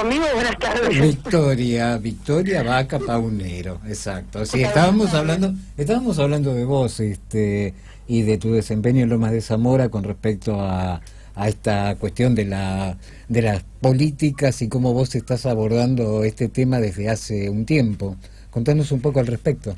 conmigo? Buenas tardes. Victoria Vaca Paunero, exacto. Sí, estábamos hablando de vos, y de tu desempeño en Lomas de Zamora con respecto a esta cuestión de las políticas y cómo vos estás abordando este tema desde hace un tiempo. Contanos un poco al respecto.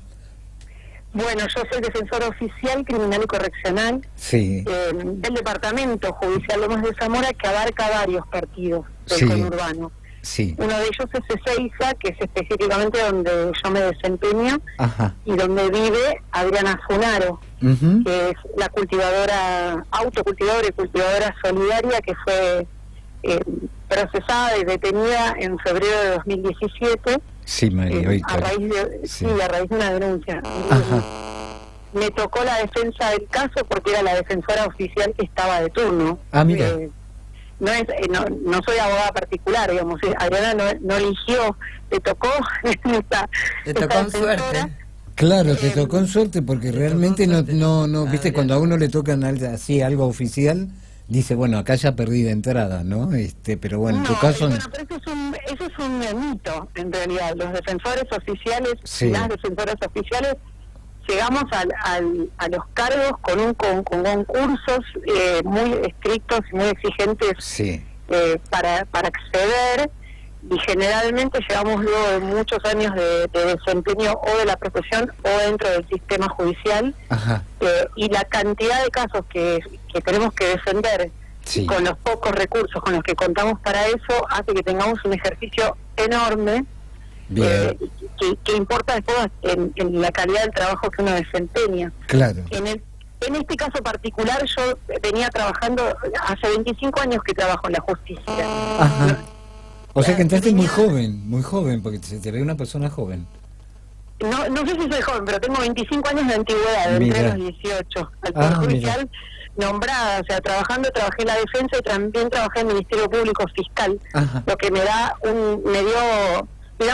Bueno, yo soy defensora oficial criminal y correccional, sí, del Departamento Judicial Lomas de Zamora, que abarca varios partidos del sí, conurbano. Sí. Uno de ellos es Ezeiza, que es específicamente donde yo me desempeño. Ajá. Y donde vive Adriana Funaro, que es la autocultivadora y cultivadora solidaria, que fue procesada y detenida en febrero de 2017. Sí, María, a raíz de una denuncia. Ajá. Me tocó la defensa del caso porque era la defensora oficial que estaba de turno. Ah, mira. No soy abogada particular, digamos. Adriana no eligió, le tocó esta en suerte. Claro, te tocó en suerte porque realmente no viste, cuando a uno le tocan así algo oficial, dice, bueno, acá ya perdí de entrada, ¿no? Pero bueno, en tu caso... Bueno, pero eso es un mito, en realidad. Los defensores oficiales, sí, las defensoras oficiales, llegamos a los cargos con concursos muy estrictos y muy exigentes, sí, para acceder, y generalmente llegamos luego de muchos años de desempeño o de la profesión o dentro del sistema judicial. Ajá. Y la cantidad de casos que tenemos que defender, sí, con los pocos recursos con los que contamos para eso, hace que tengamos un ejercicio enorme. Bien. Que importa después en la calidad del trabajo que uno desempeña. Claro. En este caso particular, yo venía trabajando, hace 25 años que trabajo en la justicia. Ajá. O sea que entraste muy joven, porque se te ve una persona joven. No sé si soy joven, pero tengo 25 años de antigüedad, entre los 18. Al Poder Judicial, nombrada, o sea, trabajé en la defensa y también trabajé en el Ministerio Público Fiscal. Ajá. Lo que me da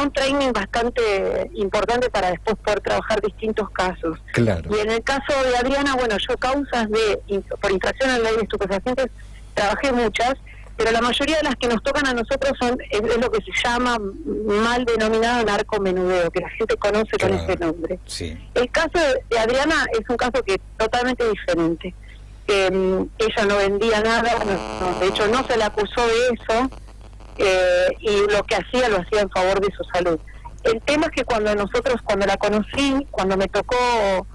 un training bastante importante para después poder trabajar distintos casos. Claro. Y en el caso de Adriana, bueno, yo causas por infracción a la ley de estupefacientes trabajé muchas, pero la mayoría de las que nos tocan a nosotros es lo que se llama mal denominado narcomenudeo, que la gente conoce con ese nombre. Sí. El caso de Adriana es un caso que es totalmente diferente. Ella no vendía nada, de hecho no se la acusó de eso, y lo que hacía lo hacía en favor de su salud. El tema es que cuando la conocí, cuando me tocó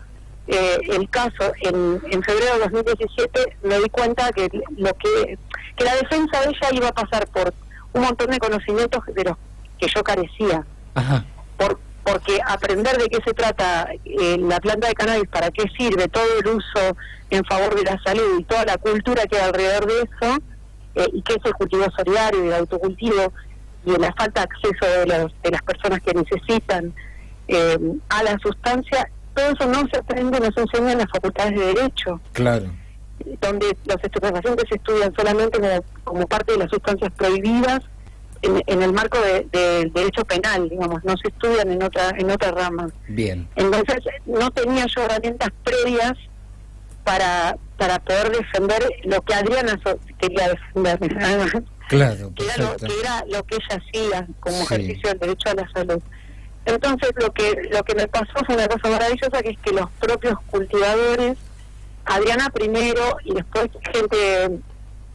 el caso en febrero de 2017, me di cuenta que la defensa de ella iba a pasar por un montón de conocimientos de los que yo carecía. Ajá. Porque aprender de qué se trata la planta de cannabis, para qué sirve, todo el uso en favor de la salud y toda la cultura que hay alrededor de eso, y qué es el cultivo solidario y el autocultivo, y la falta de acceso de las personas que necesitan a la sustancia, todo eso no se aprende, no se enseña en las facultades de Derecho. Claro. Donde los estupefacientes se estudian solamente como parte de las sustancias prohibidas en el marco del derecho penal, digamos, no se estudian en otra rama. Bien. Entonces no tenía yo herramientas previas para poder defender lo que Adriana quería defender. Claro, que era lo que ella hacía como ejercicio del derecho a la salud. Entonces lo que me pasó fue una cosa maravillosa, que es que los propios cultivadores, Adriana primero y después gente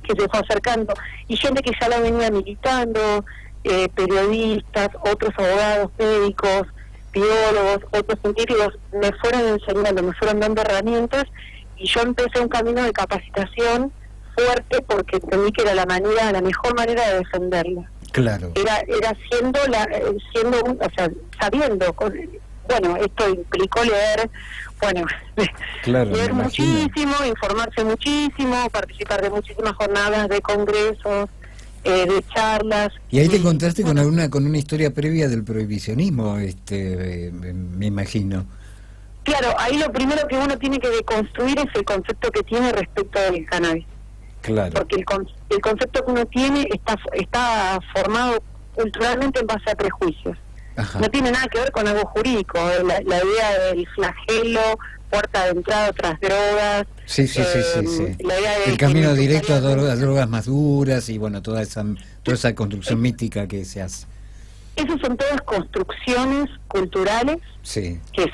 que se fue acercando, y gente que ya la venía militando, periodistas, otros abogados, médicos, biólogos, otros científicos, me fueron enseñando, me fueron dando herramientas, y yo empecé un camino de capacitación fuerte porque entendí que era la mejor manera de defenderla. Claro. Era sabiendo, bueno, esto implicó leer, claro, leer muchísimo, informarse muchísimo, participar de muchísimas jornadas, de congresos, de charlas. Y ahí te encontraste con una historia previa del prohibicionismo, me imagino. Claro, ahí lo primero que uno tiene que deconstruir es el concepto que tiene respecto del cannabis. Claro. Porque el concepto que uno tiene está formado culturalmente en base a prejuicios. Ajá. No tiene nada que ver con algo jurídico. La idea del flagelo, puerta de entrada a otras drogas. Sí. La idea de El camino que directo a necesariamente- drogas más duras y bueno, toda esa construcción mítica que se hace. Esas son todas construcciones culturales Sí, que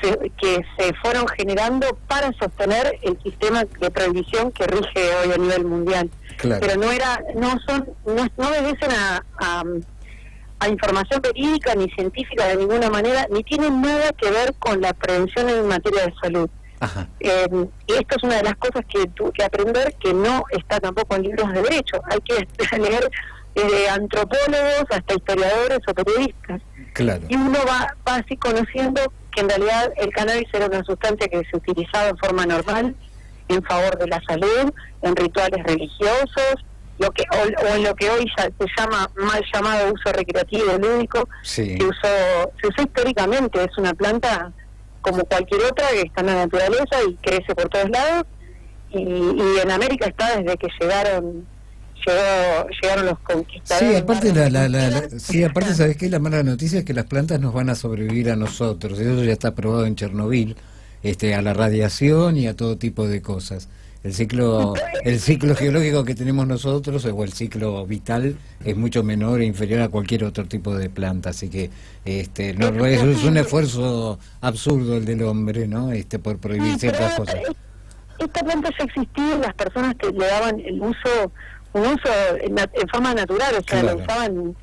se fueron generando para sostener el sistema de prohibición que rige hoy a nivel mundial. claro. Pero no obedecen a información verídica ni científica de ninguna manera, ni tienen nada que ver con la prevención en materia de salud. Ajá. Y esto es una de las cosas que tuve que aprender, que no está tampoco en libros de derecho. Hay que leer desde antropólogos hasta historiadores o periodistas. Claro. Y uno va así conociendo que en realidad el cannabis era una sustancia que se utilizaba en forma normal, en favor de la salud, en rituales religiosos, o en lo que hoy ya se llama mal llamado uso recreativo lúdico, Sí. se usó históricamente. Es una planta como cualquier otra que está en la naturaleza y crece por todos lados, y en América está desde que llegaron los conquistadores. Sí, aparte aparte sabes qué, la mala noticia es que las plantas nos van a sobrevivir a nosotros. Eso ya está probado en Chernobyl, a la radiación y a todo tipo de cosas. El ciclo geológico que tenemos nosotros, o el ciclo vital, es mucho menor e inferior a cualquier otro tipo de planta. Así que no, es un esfuerzo absurdo el del hombre, ¿no? Por prohibir ciertas cosas. Esta planta ya existía y las personas que le daban un uso en forma natural, o sea, Claro. lo usaban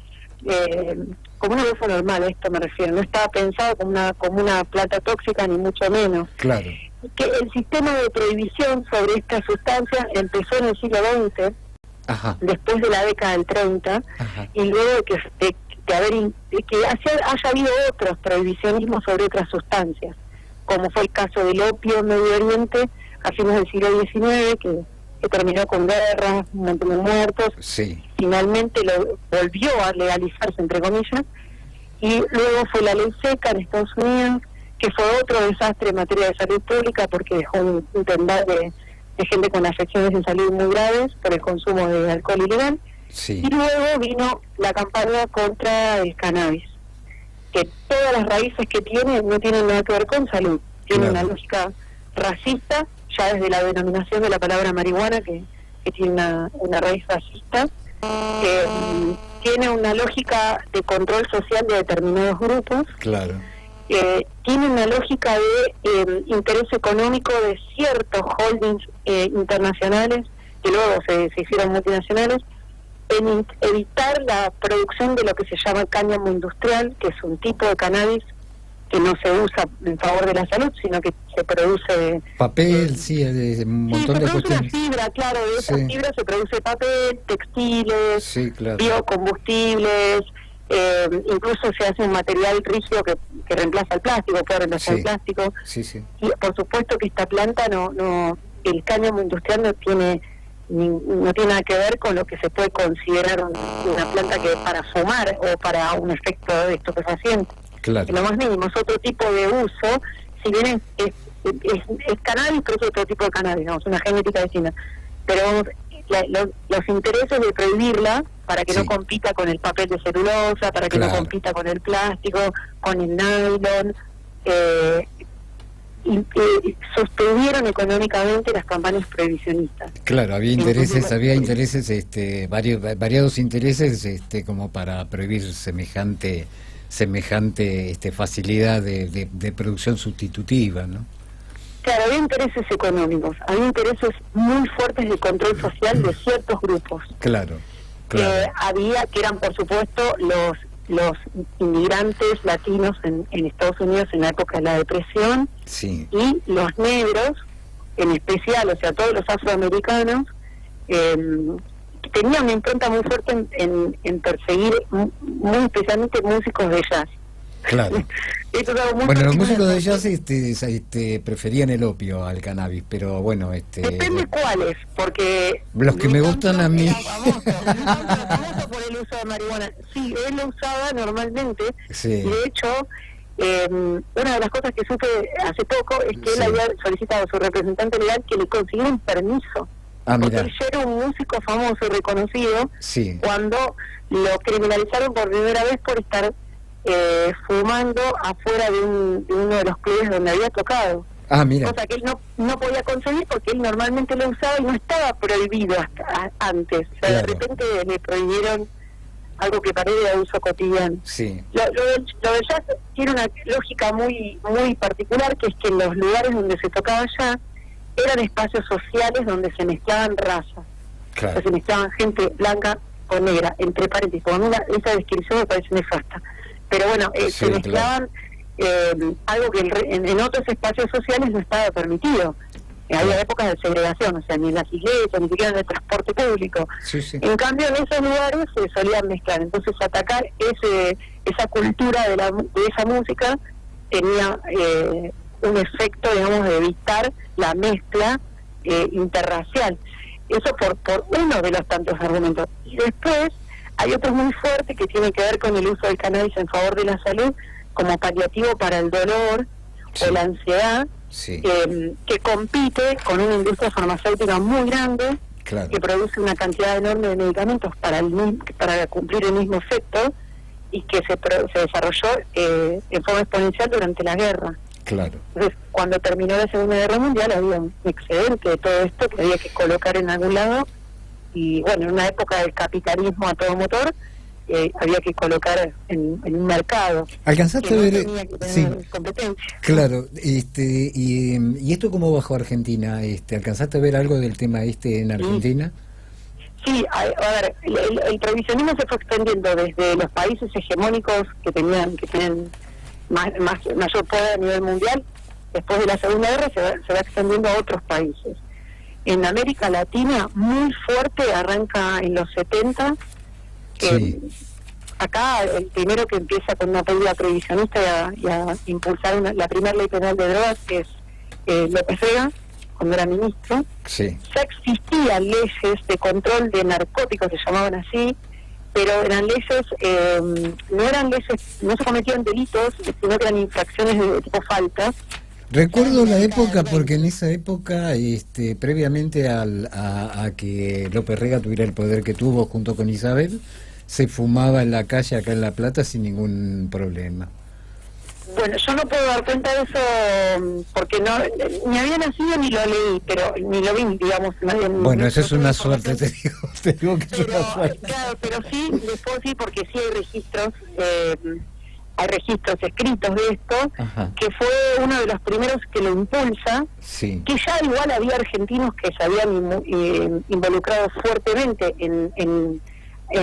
como un uso normal, a esto me refiero. No estaba pensado como una planta tóxica, ni mucho menos. Claro. Que el sistema de prohibición sobre esta sustancia empezó en el siglo XX, Ajá. después de la década del 30, Ajá. y luego de que haya habido otros prohibicionismos sobre otras sustancias, como fue el caso del opio en Medio Oriente a fines del siglo XIX, que terminó con guerras, un montón de muertos. Sí. Finalmente lo volvió a legalizarse, entre comillas, y luego fue la ley seca en Estados Unidos, que fue otro desastre en materia de salud pública, porque dejó un tendal de gente con afecciones de salud muy graves por el consumo de alcohol ilegal. Sí. Y luego vino la campaña contra el cannabis, que todas las raíces que tiene no tienen nada que ver con salud, tiene Claro. una lógica racista, ya desde la denominación de la palabra marihuana, que tiene una raíz racista, tiene una lógica de control social de determinados grupos, Claro. tiene una lógica de interés económico de ciertos holdings internacionales, que luego se hicieron multinacionales, en evitar la producción de lo que se llama cáñamo industrial, que es un tipo de cannabis que no se usa en favor de la salud, sino que se produce... Papel, sí, un montón de se produce una cuestiones. fibra, claro, de esas Sí. fibras se produce papel, textiles, Sí, claro. biocombustibles, incluso se hace un material rígido que reemplaza el plástico, puede reemplazar Sí. el plástico. Sí, sí. Y por supuesto que esta planta el cáñamo industrial no tiene nada que ver con lo que se puede considerar una planta que para fumar o para un efecto de estupefaciente. Claro. Lo más mínimo, es otro tipo de uso, si bien es cannabis, pero es otro tipo de cannabis, digamos, una genética distinta. Pero los intereses de prohibirla para que Sí. no compita con el papel de celulosa, para que Claro. no compita con el plástico, con el nylon, y sostuvieron económicamente las campañas prohibicionistas. Claro, había intereses, variados intereses, como para prohibir semejante facilidad de producción sustitutiva, ¿no? Claro, había intereses económicos, había intereses muy fuertes de control social de ciertos grupos. Claro, claro. Que eran, por supuesto, los inmigrantes latinos en Estados Unidos en la época de la depresión, Sí, y los negros en especial, o sea, todos los afroamericanos, tenían una impronta muy fuerte en perseguir muy especialmente músicos de jazz. claro. Esto es algo muy Bueno, los particular. músicos de jazz preferían el opio al cannabis, pero bueno, Depende cuáles, porque... los que me gustan a mí. Era famoso por el uso de marihuana. Sí, él lo usaba normalmente. Sí. Y de hecho, una de las cosas que supe hace poco es que él Sí. había solicitado a su representante legal que le consiguiera un permiso. Ah, Porque mira. él ya era un músico famoso y reconocido Sí, cuando lo criminalizaron por primera vez por estar fumando afuera de uno de los clubes donde había tocado. Ah, mira. Cosa que él no podía conseguir porque él normalmente lo usaba y no estaba prohibido hasta antes. O sea, Claro. de repente le prohibieron algo que para él era de uso cotidiano. Sí. Lo del jazz tiene una lógica muy particular, que es que en los lugares donde se tocaba jazz eran espacios sociales donde se mezclaban razas. O sea, Claro. se mezclaban gente blanca con negra, entre paréntesis. Por esa descripción me parece nefasta. Pero bueno, Sí, se mezclaban algo que en otros espacios sociales no estaba permitido. Había épocas de segregación, o sea, ni en las iglesias, ni siquiera en el transporte público. Sí, sí. En cambio, en esos lugares se solían mezclar. Entonces, atacar esa cultura de esa música tenía un efecto, digamos, de evitar la mezcla interracial. Eso por uno de los tantos argumentos. Y después hay otro muy fuerte que tiene que ver con el uso del cannabis en favor de la salud como paliativo para el dolor Sí. o la ansiedad, Sí. que compite con una industria farmacéutica muy grande Claro. que produce una cantidad enorme de medicamentos para cumplir el mismo efecto y que se desarrolló en forma exponencial durante la guerra. Claro. Entonces, cuando terminó la Segunda Guerra Mundial había un excedente de todo esto que había que colocar en algún lado y bueno, en una época del capitalismo a todo motor había que colocar en un mercado ¿Alcanzaste que a no ver? tenía que Sí. tener competencia. Claro, y esto cómo bajó a Argentina, ¿alcanzaste a ver algo del tema en Argentina? Sí, a ver, el prohibicionismo se fue extendiendo desde los países hegemónicos que tienen mayor poder a nivel mundial. Después de la Segunda Guerra se va extendiendo a otros países. En América Latina, muy fuerte, arranca en los 70. Sí. Acá el primero que empieza con una política prohibicionista y a impulsar la primera ley penal de drogas, que es López Rega, cuando era ministro. Sí. Ya existían leyes de control de narcóticos, se llamaban así, pero eran leyes, no se cometían delitos, sino que eran infracciones de tipo faltas. Recuerdo la época porque en esa época, previamente a que López Rega tuviera el poder que tuvo junto con Isabel, se fumaba en la calle acá en La Plata sin ningún problema. Bueno, yo no puedo dar cuenta de eso porque ni había nacido ni lo leí, pero ni lo vi, digamos. Bueno, eso es tuve una información. suerte, te digo que es una suerte. Claro, pero sí, les puedo decir porque sí hay registros escritos de esto, Ajá. que fue uno de los primeros que lo impulsa, Sí. que ya igual había argentinos que se habían involucrado fuertemente en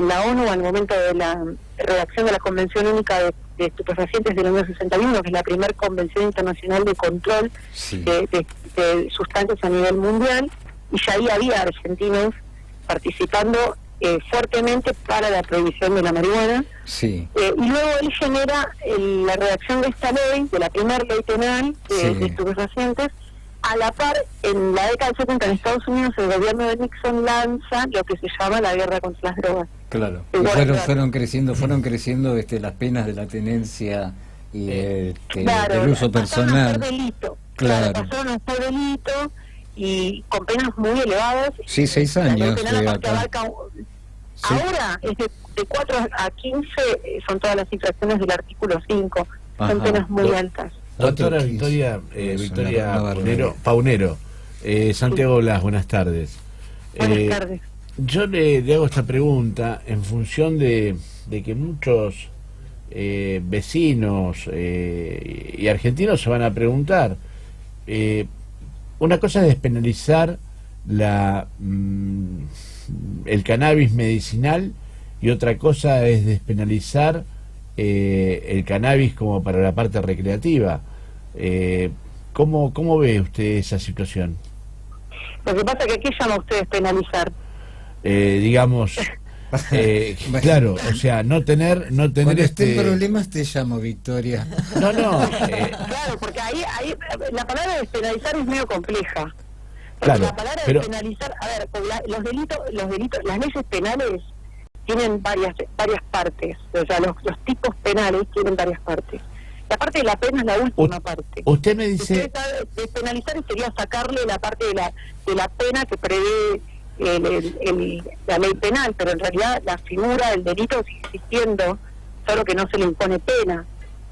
la ONU al momento de la redacción de la Convención Única de Estupefacientes del año 61, que es la primera convención internacional de control Sí. de sustancias a nivel mundial, y ya ahí había argentinos participando fuertemente para la prohibición de la marihuana. Sí. Y luego él genera la redacción de esta ley, de la primera ley penal Sí. de estupefacientes. A la par, en la década del 70 en Estados Unidos, el gobierno de Nixon lanza lo que se llama la guerra contra las drogas. Claro. Y Y bueno, fueron creciendo las penas de la tenencia y Claro, del uso pasaron a ser personal. delito. Claro. Pasaron a ser delito y con penas muy elevadas. Sí, 6 La ley años. penal aparte acá. abarca Sí. ahora es de 4 a 15 son todas las infracciones del artículo 5. Ajá. Son penas muy altas. Doctora Otro Victoria, es Victoria una barbaridad. Paunero, Santiago Blas, buenas tardes. Buenas tardes. Yo le hago esta pregunta en función de que muchos vecinos y argentinos se van a preguntar. Una cosa es despenalizar el cannabis medicinal y otra cosa es despenalizar el cannabis como para la parte recreativa. ¿Cómo ve usted esa situación? Lo que pasa es que aquí llama a ustedes penalizar. Digamos, Bueno. claro, o sea, no tener Cuando esté en problemas te llamo, Victoria. no, Claro, porque ahí la palabra despenalizar es medio compleja. Porque Claro, la palabra pero- despenalizar, a ver, porque los delitos, las leyes penales tienen varias partes. O sea, los tipos penales tienen varias partes. La parte de la pena es la última parte. usted me Si dice, usted sabe, despenalizar sería sacarle la parte de la pena que prevé la ley penal, pero en realidad la figura del delito sigue existiendo solo que no se le impone pena,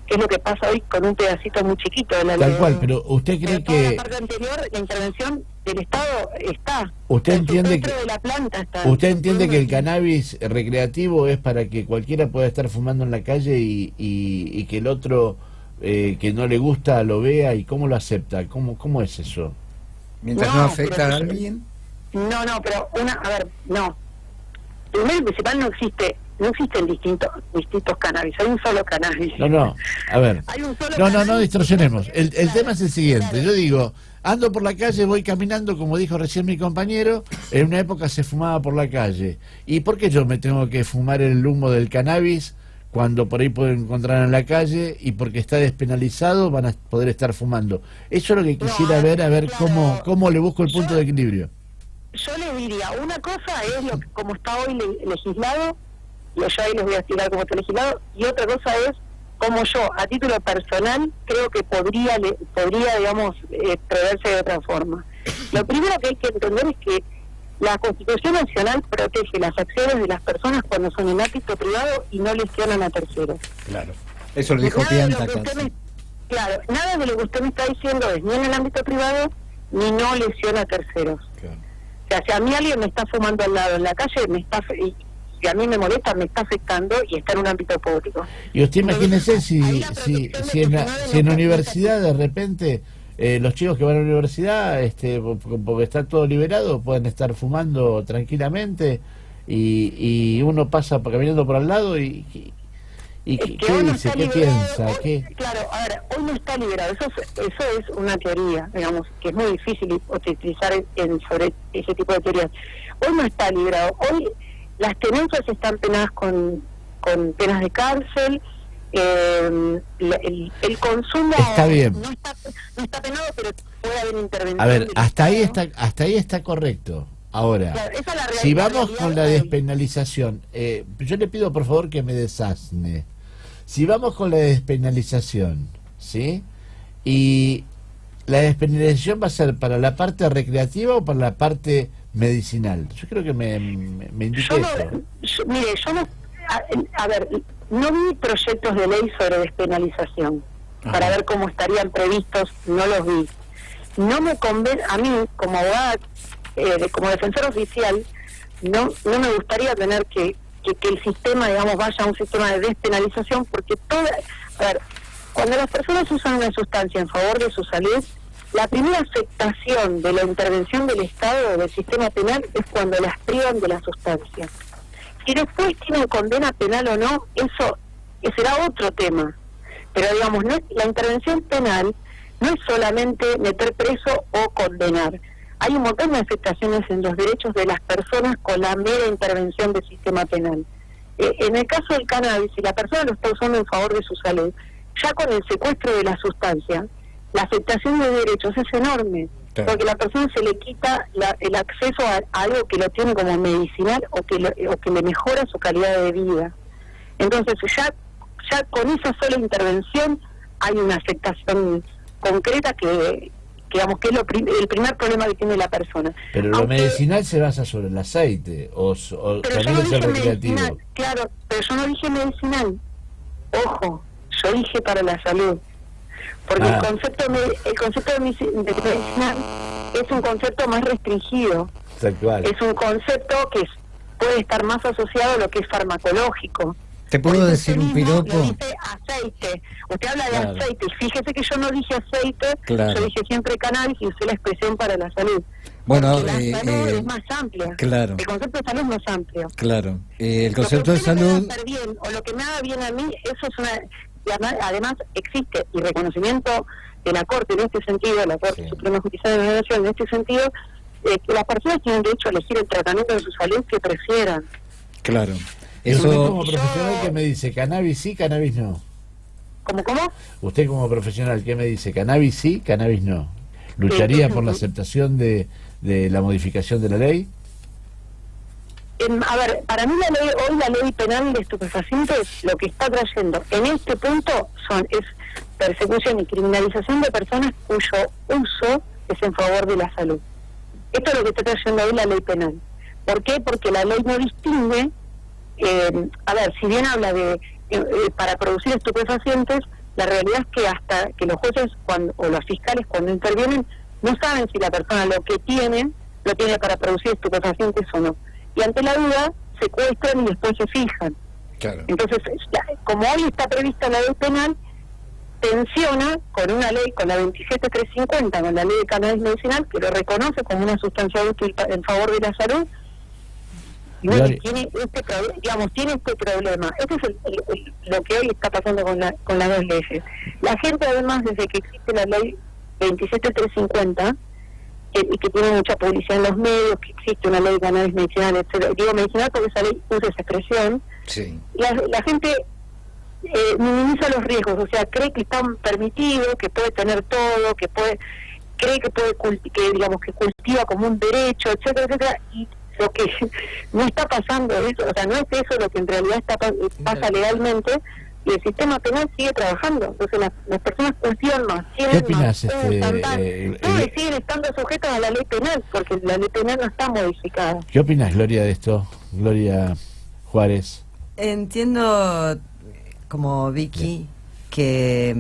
que es lo que pasa hoy con un pedacito muy chiquito de la ley. Tal cual, pero usted cree que... la parte anterior, la intervención del Estado está. Usted entiende que... de la planta está. Usted entiende que el cannabis recreativo es para que cualquiera pueda estar fumando en la calle y que el otro que no le gusta lo vea, y cómo lo acepta, cómo es eso. Mientras no afecta a alguien. No, pero no. Primero y principal, no existen distintos cannabis, hay un solo cannabis. No, a ver. Hay un solo No distorsionemos. El tema es el siguiente. Yo digo, ando por la calle, voy caminando, como dijo recién mi compañero, en una época se fumaba por la calle. ¿Y por qué yo me tengo que fumar el humo del cannabis cuando por ahí puedo encontrar en la calle, y porque está despenalizado van a poder estar fumando? Eso es lo que quisiera ver, a ver cómo le busco el punto de equilibrio. Yo le diría, una cosa es como está hoy legislado, y yo ahí les voy a explicar cómo está legislado, y otra cosa es como yo, a título personal, creo que podría digamos, preverse de otra forma. Lo primero que hay que entender es que la Constitución Nacional protege las acciones de las personas cuando son en ámbito privado y no lesionan a terceros. Claro. Eso lo dijo Pianta acá. Claro, nada de lo que usted me está diciendo es ni en el ámbito privado ni no lesiona a terceros. Claro. O sea, si a mí alguien me está fumando al lado en la calle, si a mí me molesta, me está afectando y está en un ámbito público. Y usted imagínese si en la universidad de repente los chicos que van a la universidad, porque está todo liberado, pueden estar fumando tranquilamente, y uno pasa caminando por al lado y ¿qué dice? ¿Qué piensa? Claro, a ver, hoy no está liberado. Eso es una teoría, digamos, que es muy difícil utilizar sobre ese tipo de teorías. Hoy no está liberado. Hoy las tenencias están penadas con penas de cárcel. El consumo está bien. No está penado, pero puede haber intervención. A ver, hasta ahí está correcto. Ahora, claro, si vamos con la despenalización, yo le pido por favor que me desasne. Si vamos con la despenalización, ¿sí? Y la despenalización va a ser para la parte recreativa o para la parte medicinal. Yo creo que me indique eso. Mire, yo no... A ver, no vi proyectos de ley sobre despenalización. Ajá. Para ver cómo estarían previstos, no los vi. No me convence, a mí, como abogada, como defensor oficial, no me gustaría tener que el sistema, digamos, vaya a un sistema de despenalización, porque a ver, cuando las personas usan una sustancia en favor de su salud, la primera afectación de la intervención del Estado, del sistema penal, es cuando las privan de la sustancia. Si después tienen condena penal o no, eso será otro tema. Pero digamos, la intervención penal no es solamente meter preso o condenar. Hay un montón de afectaciones en los derechos de las personas con la mera intervención del sistema penal. En el caso del cannabis, si la persona lo está usando en favor de su salud, ya con el secuestro de la sustancia, la afectación de derechos es enorme, claro, porque la persona se le quita el acceso a algo que lo tiene como medicinal o que le mejora su calidad de vida. Entonces ya con esa sola intervención hay una afectación concreta que digamos que es el primer problema que tiene la persona. Pero lo medicinal se basa sobre el aceite o también es el recreativo. Medicinal, claro, pero yo no dije medicinal. Ojo, yo dije para la salud. Porque el concepto de medicinal es un concepto más restringido. Sexual. Es un concepto que puede estar más asociado a lo que es farmacológico. ¿Te puedo decir un piropo? Lo dice aceite. Usted habla de aceite. Fíjese que yo no dije aceite, yo dije siempre cannabis y usé la expresión para la salud. Bueno, la salud es más amplia. Claro. El concepto de salud es más amplio. Claro. El concepto de salud... Bien, o lo que me haga bien a mí, eso es una... Además existe y reconocimiento de la Corte en este sentido, la Corte Suprema Judicial de la Nación en este sentido, que las personas tienen derecho a elegir el tratamiento de su salud que prefieran. Claro. Eso... Usted como profesional, ¿qué me dice? ¿Cannabis sí, cannabis no? ¿Cómo? Usted como profesional, ¿qué me dice? ¿Cannabis sí, cannabis no? ¿Lucharía por la aceptación de la modificación de la ley? A ver, para mí hoy la ley penal de estupefacientes lo que está trayendo en este punto es persecución y criminalización de personas cuyo uso es en favor de la salud. Esto es lo que está trayendo hoy la ley penal. ¿Por qué? Porque la ley no distingue, a ver, si bien habla de para producir estupefacientes, la realidad es que hasta que los jueces o los fiscales cuando intervienen no saben si la persona lo tiene para producir estupefacientes o no. Y ante la duda, secuestran y después se fijan. Claro. Entonces, como hoy está prevista la ley penal, tensiona con una ley, con la 27350, con la ley de cannabis medicinal, que lo reconoce como una sustancia útil en favor de la salud, y bueno, tiene este problema. Este es lo que hoy está pasando con las dos leyes. La gente, además, desde que existe la ley 27350, y que tiene mucha publicidad en los medios, que existe una ley de cannabis medicinal, etc. Digo medicinal porque esa ley usa esa expresión. Sí. La gente minimiza los riesgos, o sea, cree que está permitido, que puede tener todo, cree que que cultiva como un derecho, etcétera, etcétera, y lo que no está pasando es, o sea, no es eso lo que en realidad pasa legalmente, y el sistema penal sigue trabajando. Entonces las personas cultivan más, ¿qué opinas, todos siguen estando sujetos a la ley penal, porque la ley penal no está modificada. ¿Qué opinas, Gloria, de esto? Gloria Juárez. Entiendo, como Vicky, que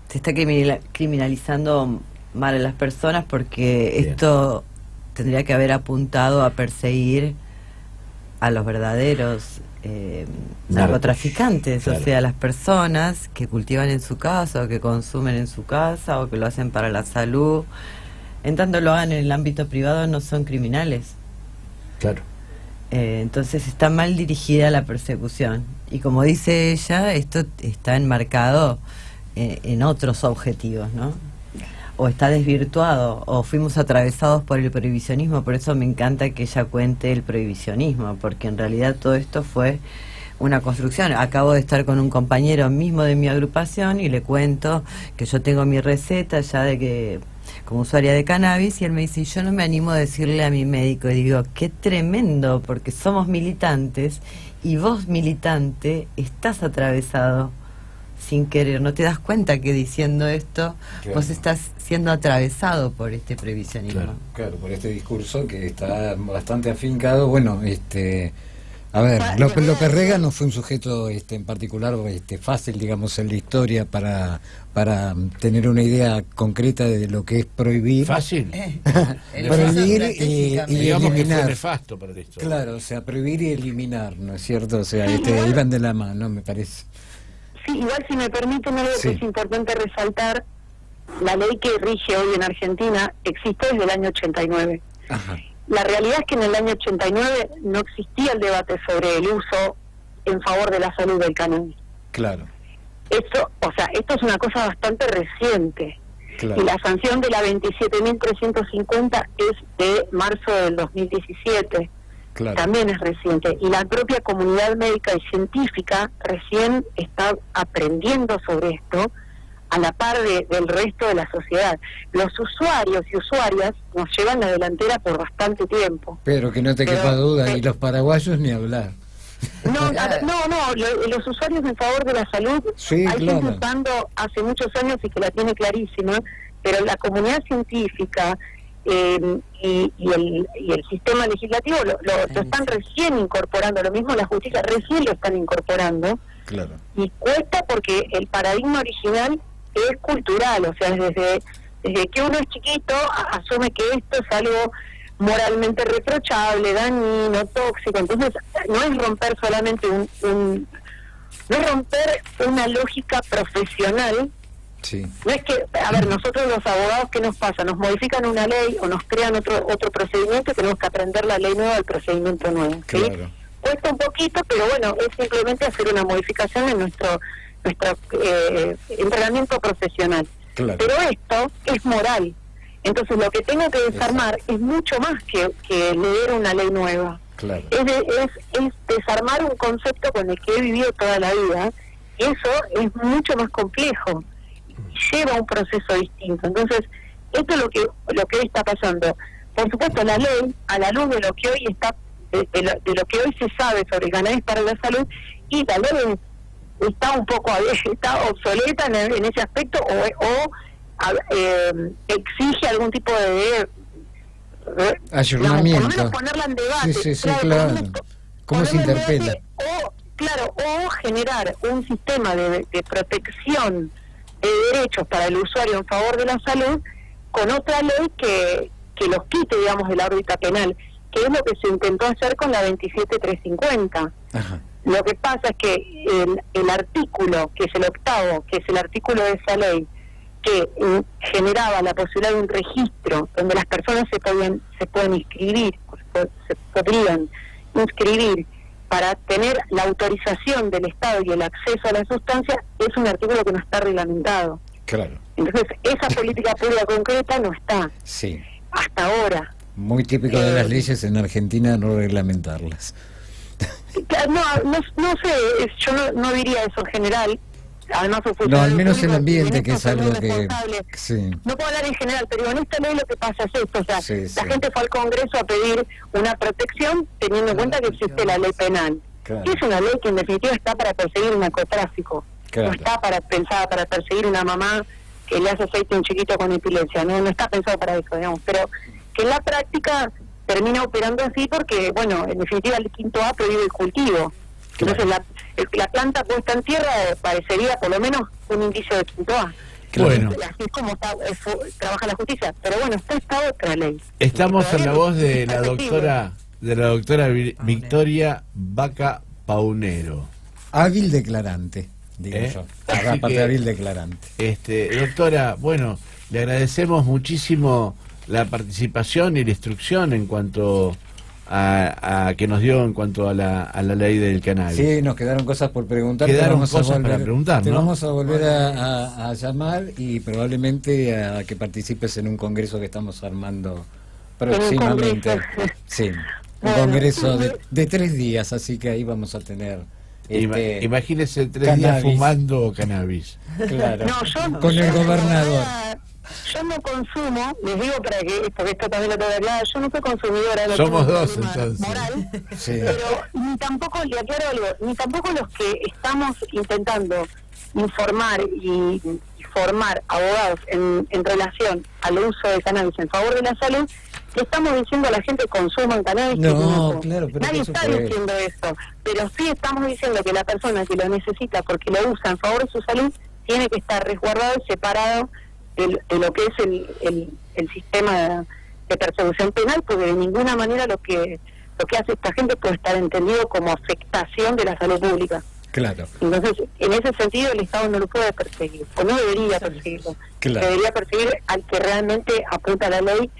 se está criminalizando mal a las personas, porque esto tendría que haber apuntado a perseguir a los verdaderos narcotraficantes, claro. O sea, las personas que cultivan en su casa o que consumen en su casa o que lo hacen para la salud, en tanto lo hagan en el ámbito privado, no son criminales. Claro. Entonces está mal dirigida la persecución, y como dice ella, esto está enmarcado en otros objetivos, ¿no? O está desvirtuado, o fuimos atravesados por el prohibicionismo. Por eso me encanta que ella cuente el prohibicionismo, porque en realidad todo esto fue una construcción. Acabo de estar con un compañero mismo de mi agrupación y le cuento que yo tengo mi receta ya de que como usuaria de cannabis, y él me dice, yo no me animo a decirle a mi médico, y digo, qué tremendo, porque somos militantes y vos, militante, estás atravesado sin querer, no te das cuenta que diciendo esto, claro, vos estás siendo atravesado por este prohibicionismo. Claro, por este discurso que está bastante afincado. Bueno, a ver, López Rega no fue un sujeto en particular fácil, digamos, en la historia para tener una idea concreta de lo que es prohibir. Fácil. Prohibir y digamos eliminar. Que fue nefasto para la historia. Claro, o sea, prohibir y eliminar, ¿no es cierto? O sea, iban de la mano, me parece. Sí, igual si me permiten algo que es importante resaltar, la ley que rige hoy en Argentina existe desde el año 89. Ajá. La realidad es que en el año 89 no existía el debate sobre el uso en favor de la salud del cannabis. Claro. Esto es una cosa bastante reciente. Claro. Y la sanción de la 27.350 es de marzo del 2017. Claro. También es reciente, y la propia comunidad médica y científica recién está aprendiendo sobre esto a la par del resto de la sociedad. Los usuarios y usuarias nos llevan la delantera por bastante tiempo. Pero que no te quepa duda, y los paraguayos ni hablar. No, los usuarios en favor de la salud, sí, hay claro, gente usando hace muchos años y que la tiene clarísima, pero la comunidad científica y el sistema legislativo lo están recién incorporando, lo mismo la justicia recién lo están incorporando. Claro. Y cuesta porque el paradigma original es cultural, o sea, desde que uno es chiquito asume que esto es algo moralmente reprochable, dañino, tóxico. Entonces no es romper solamente no es romper una lógica profesional. Sí. No es que, a ver, nosotros los abogados, ¿qué nos pasa? Nos modifican una ley o nos crean otro procedimiento, tenemos que aprender la ley nueva, el procedimiento nuevo, ¿sí? Claro. Cuesta un poquito, pero bueno, es simplemente hacer una modificación en nuestro entrenamiento profesional. Claro. Pero esto es moral. Entonces lo que tengo que desarmar es mucho más que leer una ley nueva. Claro. Es desarmar un concepto con el que he vivido toda la vida, y eso es mucho más complejo. Lleva un proceso distinto. Entonces, esto es lo que hoy está pasando. Por supuesto, la ley, a la luz de lo que hoy está, de lo que hoy se sabe sobre el cannabis para la salud, y la ley está un poco está obsoleta en ese aspecto, o exige algún tipo de ayornamiento. Por lo menos ponerla en debate. Sí, claro. ¿Cómo se interpela? O Claro, o generar un sistema de protección de derechos para el usuario en favor de la salud con otra ley que los quite, digamos, de la órbita penal, que es lo que se intentó hacer con la 27350. Ajá. Lo que pasa es que el artículo, que es el octavo, que es el artículo de esa ley, que generaba la posibilidad de un registro donde las personas se pueden inscribir, se podrían inscribir para tener la autorización del Estado y el acceso a la sustancia, es un artículo que no está reglamentado. Claro. Entonces, esa política pública concreta no está. Sí. Hasta ahora. Muy típico de las leyes en Argentina no reglamentarlas. No sé, yo no diría eso en general. Además, no, al menos el ambiente, que es algo que... Sí. No puedo hablar en general, pero en esta ley lo que pasa es esto, o sea, sí, la gente fue al Congreso a pedir una protección teniendo en cuenta que existe la ley penal. Claro. Y es una ley que en definitiva está para perseguir el narcotráfico, claro. No está pensada para perseguir una mamá que le hace aceite a un chiquito con epilepsia, no está pensado para eso, digamos, pero que en la práctica termina operando así porque, bueno, en definitiva el quinto A prohíbe el cultivo. Entonces la planta puesta en tierra parecería por lo menos un indicio de quinto A. Bueno. Así es como trabaja la justicia. Pero bueno, está esta otra ley. Estamos en la voz de la doctora Victoria Vaca Paunero. Hábil declarante, digo yo. Aparte de hábil declarante. Doctora, bueno, le agradecemos muchísimo la participación y la instrucción en cuanto a que nos dio en cuanto a la ley del cannabis. Sí, nos quedaron cosas por preguntar. Quedaron cosas para preguntar, Te ¿no? vamos a volver a llamar y probablemente a que participes en un congreso que estamos armando próximamente. Sí, un congreso de 3 días, así que ahí vamos a tener... Imagínese 3 días fumando cannabis. Claro, No, con el gobernador. Yo no consumo, les digo porque esto también lo tengo que hablar, yo no soy consumidora. No somos tengo dos entonces. Moral, sí. Pero ni tampoco, le aclaro algo, ni tampoco los que estamos intentando informar y formar abogados en relación al uso de cannabis en favor de la salud, le estamos diciendo a la gente que consuman cannabis. No, claro, pero nadie está diciendo eso, pero sí estamos diciendo que la persona que lo necesita porque lo usa en favor de su salud tiene que estar resguardado y separado de lo que es el sistema de persecución penal, porque de ninguna manera lo que hace esta gente puede estar entendido como afectación de la salud pública. Claro. Entonces, en ese sentido, el Estado no lo puede perseguir, o no debería perseguirlo. Claro. Debería perseguir al que realmente apunta a la ley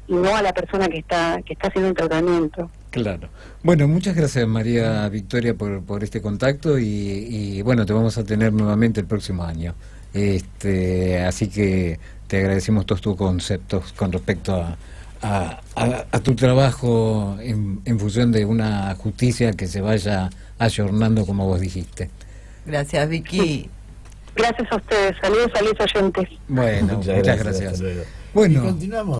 y no a la persona que está haciendo un tratamiento. Claro. Bueno, muchas gracias María Victoria por este contacto y bueno, te vamos a tener nuevamente el próximo año. Así que te agradecemos todos tus conceptos con respecto a tu trabajo en función de una justicia que se vaya ayornando como vos dijiste. Gracias, Vicky. Gracias a ustedes. Saludos oyentes. Bueno, muchas gracias. Bueno, y continuamos.